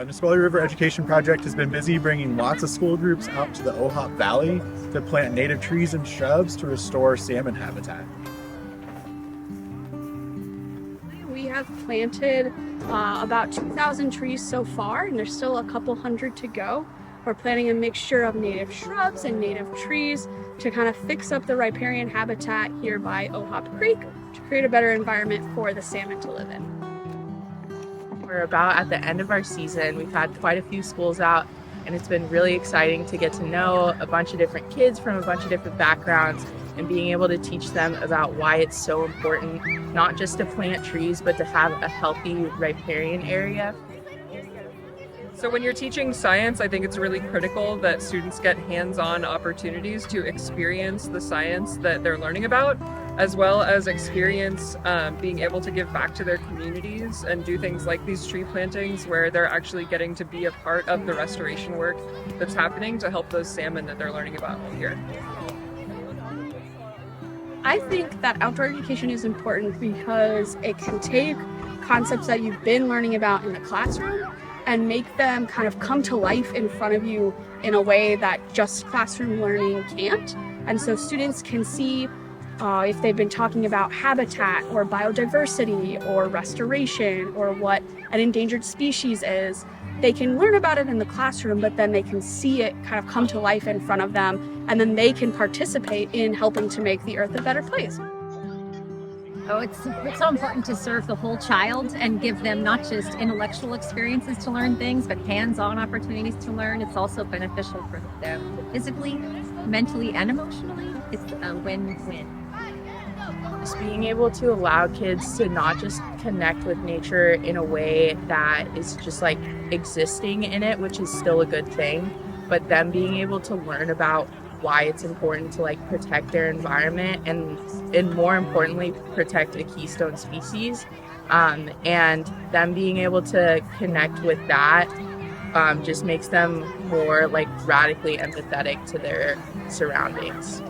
Nisqually River Education Project has been busy bringing lots of school groups out to the Ohop Valley to plant native trees and shrubs to restore salmon habitat. We have planted about 2,000 trees so far, and there's still a couple hundred to go. We're planting a mixture of native shrubs and native trees to kind of fix up the riparian habitat here by Ohop Creek to create a better environment for the salmon to live in. We're about at the end of our season. We've had quite a few schools out, and it's been really exciting to get to know a bunch of different kids from a bunch of different backgrounds and being able to teach them about why it's so important, not just to plant trees, but to have a healthy riparian area. So when you're teaching science, I think it's really critical that students get hands-on opportunities to experience the science that they're learning about, as well as experience being able to give back to their communities and do things like these tree plantings where they're actually getting to be a part of the restoration work that's happening to help those salmon that they're learning about here. I think that outdoor education is important because it can take concepts that you've been learning about in the classroom and make them kind of come to life in front of you in a way that just classroom learning can't. And so students can see if they've been talking about habitat or biodiversity or restoration or what an endangered species is, they can learn about it in the classroom, but then they can see it kind of come to life in front of them, and then they can participate in helping to make the earth a better place. Oh, it's so important to serve the whole child and give them not just intellectual experiences to learn things, but hands-on opportunities to learn. It's also beneficial for them physically, mentally, and emotionally. It's a win-win. Just being able to allow kids to not just connect with nature in a way that is just like existing in it, which is still a good thing, but them being able to learn about why it's important to like protect their environment and more importantly protect a keystone species, and them being able to connect with that just makes them more like radically empathetic to their surroundings.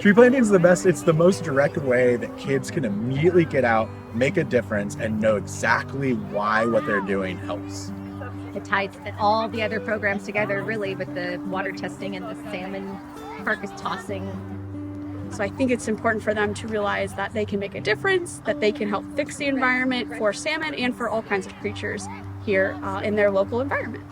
Tree planting is the best. It's the most direct way that kids can immediately get out, make a difference, and know exactly why what they're doing helps. It ties all the other programs together, really, with the water testing and the salmon carcass tossing. So I think it's important for them to realize that they can make a difference, that they can help fix the environment for salmon and for all kinds of creatures here in their local environment.